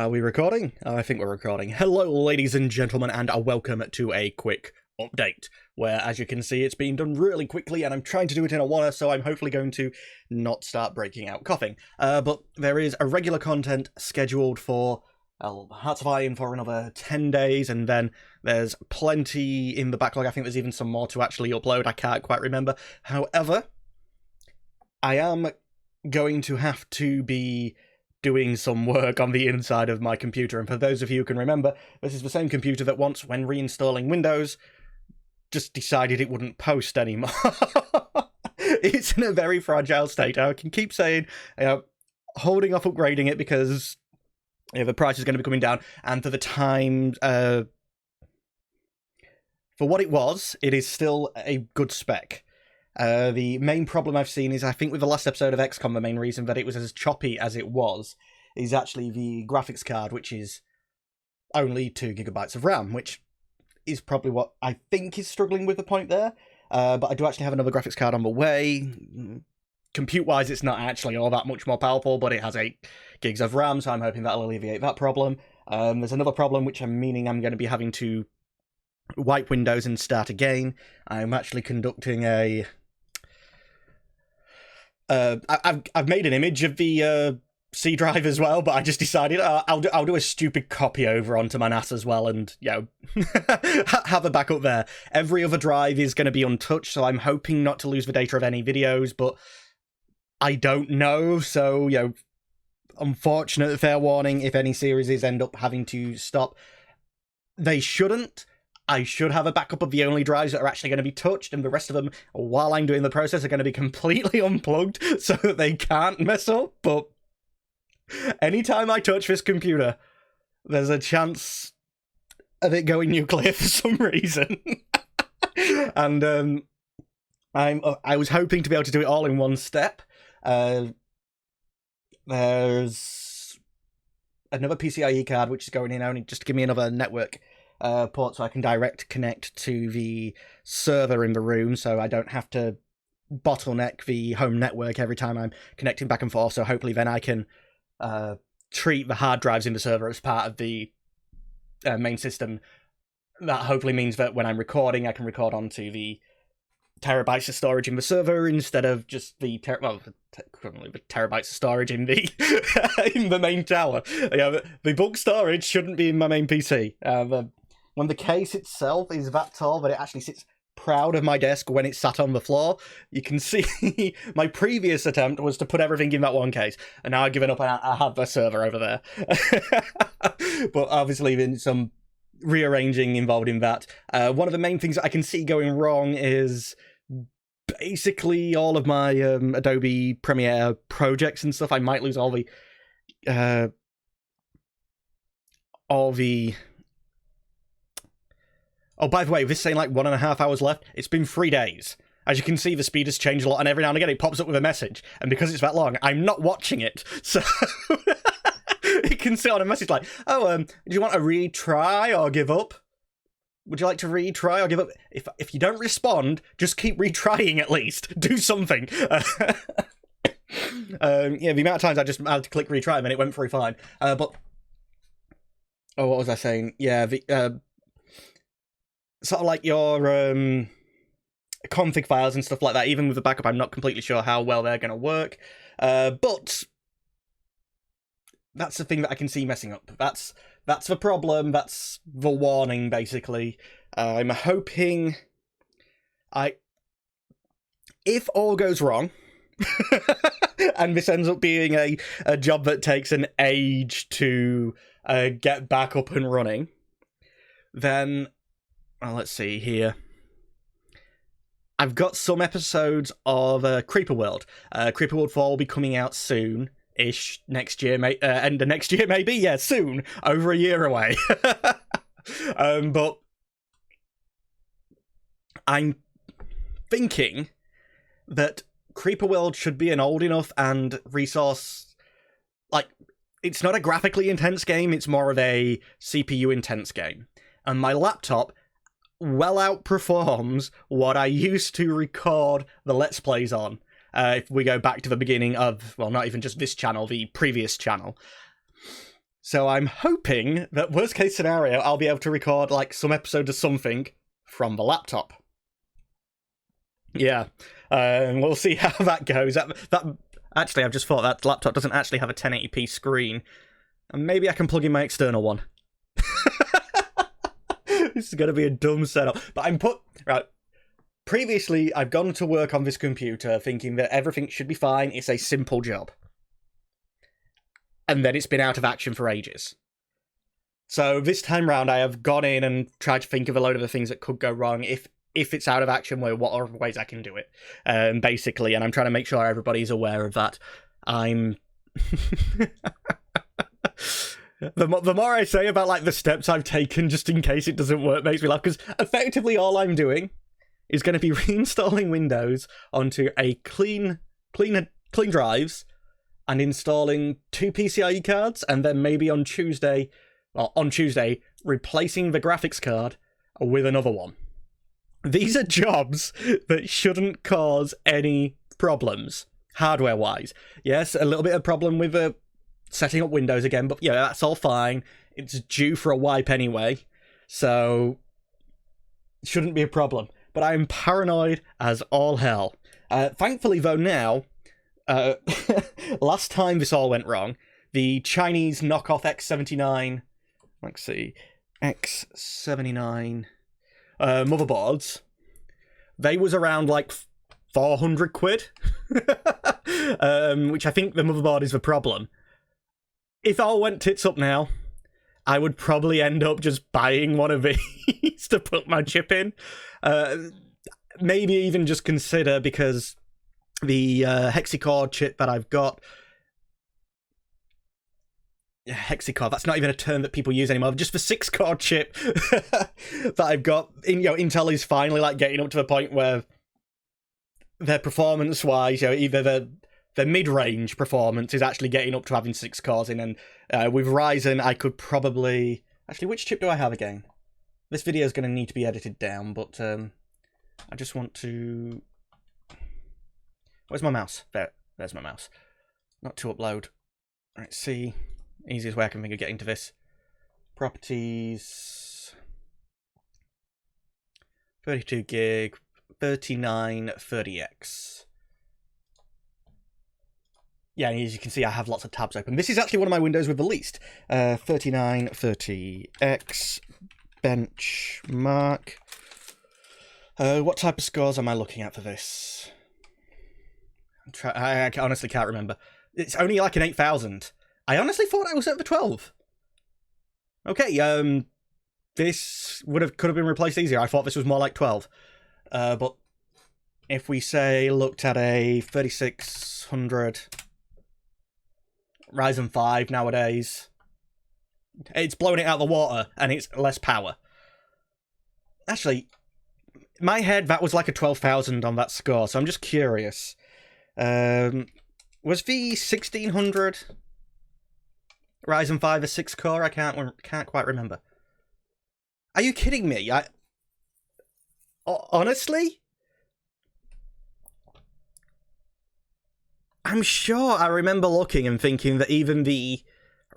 Are we recording? I think we're recording. Hello, ladies and gentlemen, and welcome to a quick update, where, as you can see, it's being done really quickly, and I'm trying to do it in a water, so I'm hopefully going to not start breaking out coughing. But there is a regular content scheduled for Hearts of Iron for another 10 days, and then there's plenty in the backlog. I think there's even some more to actually upload. I can't quite remember. However, I am going to have to be doing some work on the inside of my computer, and for those of you who can remember, this is the same computer that once, when reinstalling Windows, just decided it wouldn't post anymore. It's in a very fragile state. I can keep saying, holding off upgrading it because the price is going to be coming down, and for the time, for what it was, it is still a good spec. The main problem I've seen is, I think with the last episode of XCOM, the main reason that it was as choppy as it was is actually the graphics card, which is only 2 gigabytes of RAM, which is probably what I think is struggling with the point there. But I do actually have another graphics card on the way. Compute-wise, it's not actually all that much more powerful, but it has 8 gigs of RAM, so I'm hoping that'll alleviate that problem. There's another problem, which I'm going to be having to wipe Windows and start again. I'm actually conducting a... I've made an image of the C drive as well, but I just decided I'll do a stupid copy over onto my NAS as well, and have a backup there. Every other drive is going to be untouched, so I'm hoping not to lose the data of any videos, but I don't know. So unfortunate fair warning: if any series end up having to stop, they shouldn't. I should have a backup of the only drives that are actually going to be touched, and the rest of them, while I'm doing the process, are going to be completely unplugged so that they can't mess up. But anytime I touch this computer, there's a chance of it going nuclear for some reason. And I was hoping to be able to do it all in one step. There's another PCIe card which is going in only just to give me another network port, so I can direct connect to the server in the room, so I don't have to bottleneck the home network every time I'm connecting back and forth. So hopefully then I can treat the hard drives in the server as part of the main system. That hopefully means that when I'm recording, I can record onto the terabytes of storage in the server instead of just the terabytes of storage in the in the main tower. The bulk storage shouldn't be in my main PC. When the case itself is that tall that it actually sits proud of my desk when it's sat on the floor, you can see my previous attempt was to put everything in that one case, and now I've given up and I have the server over there. But obviously there's some rearranging involved in that. One of the main things that I can see going wrong is basically all of my Adobe Premiere projects and stuff. I might lose all the Oh, by the way, this saying like 1.5 hours left, it's been 3 days. As you can see, the speed has changed a lot, and every now and again it pops up with a message. And because it's that long, I'm not watching it. So it can sit on a message like, do you want to retry or give up? Would you like to retry or give up? If you don't respond, just keep retrying at least. Do something. The amount of times I just had to click retry and then it went through fine. What was I saying? Yeah, sort of like your config files and stuff like that, even with the backup, I'm not completely sure how well they're going to work. But that's the thing that I can see messing up. That's the problem. That's the warning, basically. I'm hoping if all goes wrong, and this ends up being a job that takes an age to get back up and running, then... Well, let's see here. I've got some episodes of Creeper World. Creeper World 4 will be coming out soon-ish, next year, end of next year maybe? Yeah, soon. Over a year away. But I'm thinking that Creeper World should be an old enough and resource... Like, it's not a graphically intense game, it's more of a CPU intense game. And my laptop well outperforms what I used to record the Let's Plays on. If we go back to the beginning of, well, not even just this channel, the previous channel. So I'm hoping that worst case scenario, I'll be able to record like some episode of something from the laptop. Yeah, we'll see how that goes. That actually, I've just thought that laptop doesn't actually have a 1080p screen, and maybe I can plug in my external one. This is going to be a dumb setup, but right. Previously, I've gone to work on this computer thinking that everything should be fine. It's a simple job. And then it's been out of action for ages. So this time round, I have gone in and tried to think of a load of the things that could go wrong if it's out of action, what are ways I can do it, basically. And I'm trying to make sure everybody's aware of that. I'm... The more I say about like the steps I've taken just in case it doesn't work makes me laugh, because effectively all I'm doing is going to be reinstalling Windows onto a clean drives and installing 2 PCIe cards, and then maybe on Tuesday, replacing the graphics card with another one. These are jobs that shouldn't cause any problems, hardware-wise. Yes, a little bit of problem with setting up Windows again, but yeah, that's all fine. It's due for a wipe anyway, so it shouldn't be a problem. But I'm paranoid as all hell. Thankfully, though, now, last time this all went wrong, the Chinese knockoff X79, let's see, X79 motherboards, they was around like 400 quid, which I think the motherboard is the problem. If all went tits up now, I would probably end up just buying one of these to put my chip in. Maybe even just consider, because the hexacore chip that I've got... Hexacore, that's not even a term that people use anymore. Just the 6-core chip that I've got. Intel is finally like getting up to the point where their performance-wise, either their mid-range performance is actually getting up to having 6 cores in, and with Ryzen, I could probably... Actually, which chip do I have again? This video is going to need to be edited down, but I just want to... Where's my mouse? There's my mouse. Not to upload. Alright, see. Easiest way I can think of getting to this. Properties. 32 gig. 3930X. Yeah, and as you can see, I have lots of tabs open. This is actually one of my windows with the least. 3930X. Benchmark. What type of scores am I looking at for this? I honestly can't remember. It's only like an 8,000. I honestly thought I was at the 12. Okay, this could have been replaced easier. I thought this was more like 12. But if we say looked at a 3600 Ryzen 5 nowadays, it's blowing it out of the water and it's less power. Actually, in my head, that was like a 12,000 on that score, so I'm just curious. Was the 1600 Ryzen 5 a 6-core? I can't quite remember. Are you kidding me? Honestly? I'm sure I remember looking and thinking that even the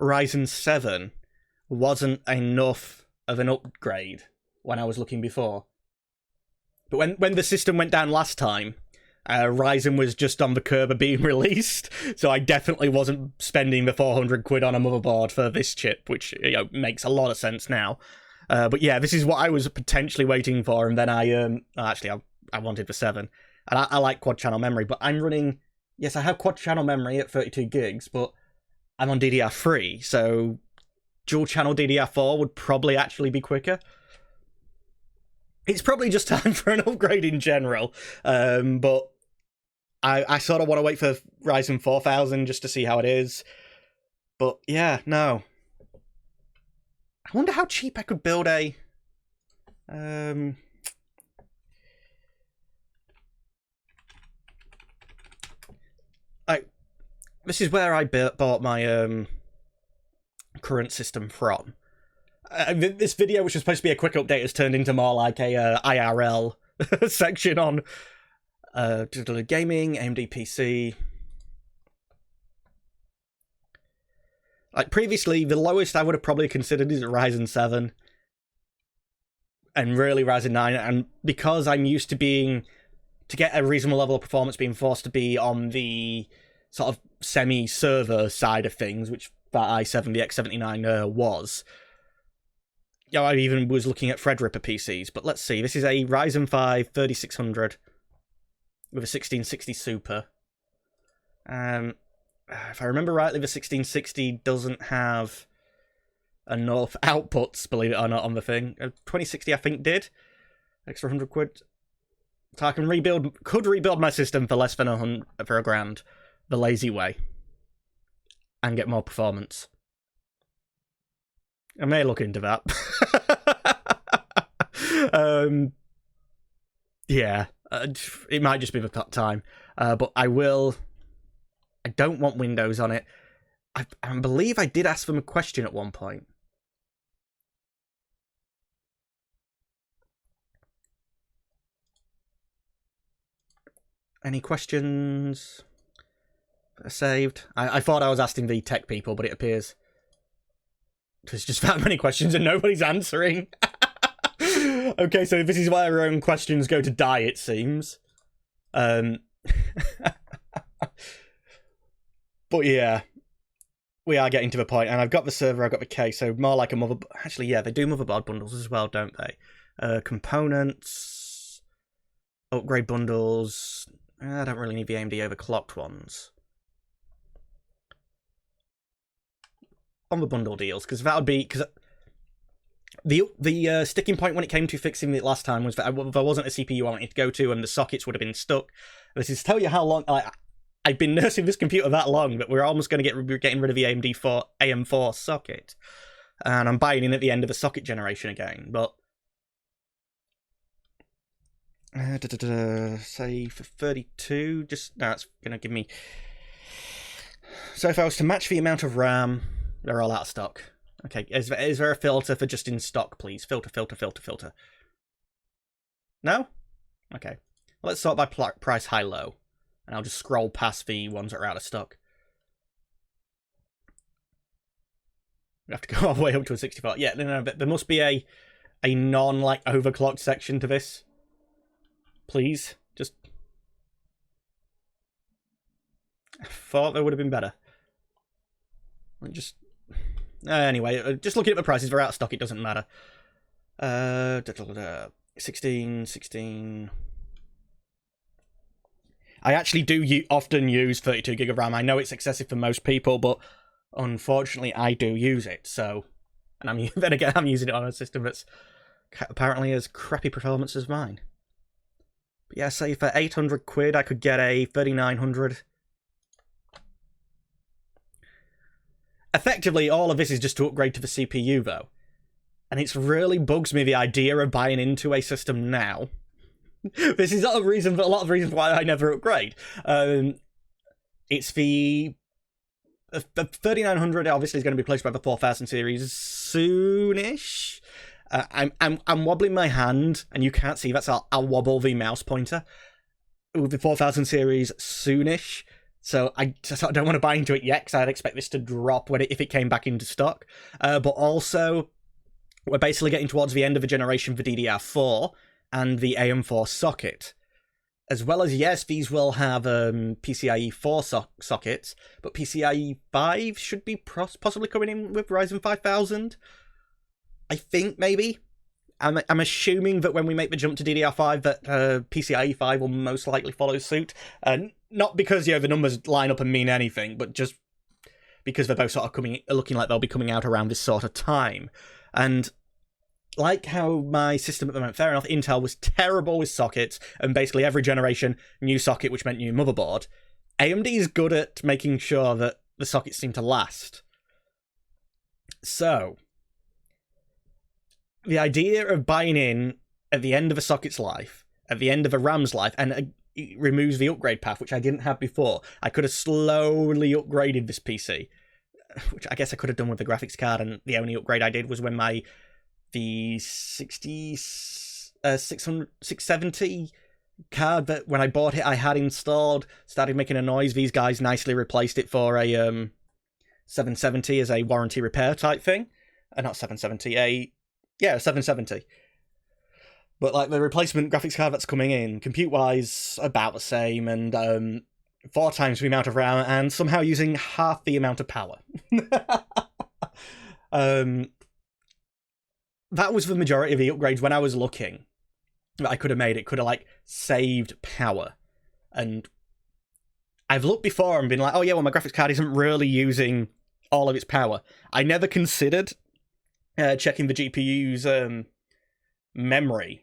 Ryzen 7 wasn't enough of an upgrade when I was looking before. But when the system went down last time, Ryzen was just on the curb of being released, so I definitely wasn't spending the 400 quid on a motherboard for this chip, which makes a lot of sense now. But yeah, this is what I was potentially waiting for, and then I wanted the 7. And I like quad-channel memory, but I'm running... Yes, I have quad-channel memory at 32 gigs, but I'm on DDR3, so dual-channel DDR4 would probably actually be quicker. It's probably just time for an upgrade in general, but I sort of want to wait for Ryzen 4000 just to see how it is. But yeah, no. I wonder how cheap I could build a... This is where I bought my current system from. This video, which was supposed to be a quick update, has turned into more like a IRL section on digital gaming, AMD PC. Like, previously, the lowest I would have probably considered is a Ryzen 7. And really Ryzen 9. And because I'm used to to get a reasonable level of performance, being forced to be on the sort of semi-server side of things, which that i7, the X79 was. I even was looking at Threadripper PCs. But let's see, this is a Ryzen 5 3600 with a 1660 Super. If I remember rightly, the 1660 doesn't have enough outputs, believe it or not, on the thing. 2060, I think, did. Extra £100. So I can could rebuild my system for less than £100 the lazy way. And get more performance. I may look into that. Yeah, it might just be the time. But I will... I don't want Windows on it. I believe I did ask them a question at one point. Any questions that are saved? I thought I was asking the tech people, but it appears there's just that many questions and nobody's answering. Okay, so this is why our own questions go to die, it seems. But yeah, we are getting to the point, and I've got the server, I've got the case, so more like a motherboard. Actually, yeah, they do motherboard bundles as well, don't they? Components, upgrade bundles. I don't really need the AMD overclocked ones. On the bundle deals, because that would be... because the sticking point when it came to fixing it last time was that there wasn't a CPU I wanted to go to, and the sockets would have been stuck. This is to tell you how long... I've been nursing this computer that long that we're almost going to be getting rid of the AM4 socket. And I'm buying in at the end of the socket generation again, but... say for 32, that's going to give me... So if I was to match the amount of RAM, they're all out of stock. Okay, is there a filter for just in stock, please? Filter. No? Okay. Well, let's sort by price high-low. And I'll just scroll past the ones that are out of stock. We have to go all the way up to a 64. Yeah, no, but there must be a non, overclocked section to this. Please. Just... I thought there would have been better. Anyway, just looking at the prices, they're out of stock, it doesn't matter. 16... I actually do often use 32 gig of RAM. I know it's excessive for most people, but unfortunately I do use it. So, and then again, I'm using it on a system that's apparently as crappy performance as mine. But yeah, say for 800 quid, I could get a 3900. Effectively, all of this is just to upgrade to the CPU, though. And it really bugs me, the idea of buying into a system now. This is not a reason, but a lot of reasons why I never upgrade. It's the 3900 obviously is going to be replaced by the 4000 series soonish. I'm wobbling my hand, and you can't see that, so I'll wobble the mouse pointer. With the 4000 series soonish, so I don't want to buy into it yet, because I'd expect this to drop if it came back into stock. But also, we're basically getting towards the end of the generation for DDR4, and the AM4 socket. As well as, yes, these will have PCIe 4 sockets, but PCIe 5 should be possibly coming in with Ryzen 5000. I think, maybe. I'm assuming that when we make the jump to DDR5, that PCIe 5 will most likely follow suit. Not because, the numbers line up and mean anything, but just because they're both sort of looking like they'll be coming out around this sort of time. And... like how my system at the moment, fair enough, Intel was terrible with sockets, and basically every generation, new socket, which meant new motherboard. AMD is good at making sure that the sockets seem to last. So, the idea of buying in at the end of a socket's life, at the end of a RAM's life, and it removes the upgrade path, which I didn't have before. I could have slowly upgraded this PC, which I guess I could have done with the graphics card, and the only upgrade I did was when the 670 card that when I bought it I had installed started making a noise. These guys nicely replaced it for a 770 as a warranty repair type thing. Not 770, 770. But like the replacement graphics card that's coming in, compute-wise, about the same, and 4 times the amount of RAM, and somehow using half the amount of power. That was the majority of the upgrades when I was looking that I could have made. It could have like saved power, and I've looked before and been like, oh yeah, well my graphics card isn't really using all of its power. I never considered checking the GPU's memory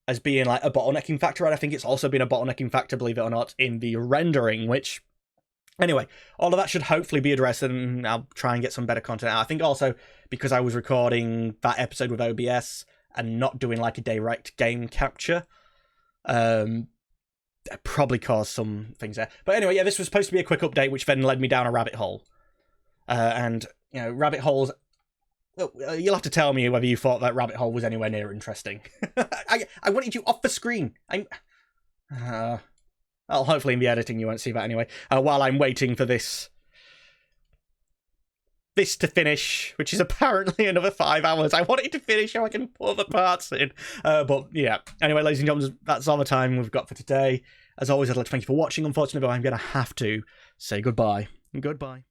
as being like a bottlenecking factor, and I think it's also been a bottlenecking factor, believe it or not, in the rendering, which anyway, all of that should hopefully be addressed, and I'll try and get some better content out. I think also because I was recording that episode with OBS and not doing like a direct game capture, that probably caused some things there. But anyway, yeah, this was supposed to be a quick update, which then led me down a rabbit hole. And, you know, rabbit holes... You'll have to tell me whether you thought that rabbit hole was anywhere near interesting. I wanted you off the screen. Well, hopefully in the editing you won't see that anyway. While I'm waiting for this to finish, which is apparently another 5 hours. I want it to finish so I can put the parts in. But yeah. Anyway, ladies and gentlemen, that's all the time we've got for today. As always, I'd like to thank you for watching. Unfortunately, I'm going to have to say goodbye. Goodbye.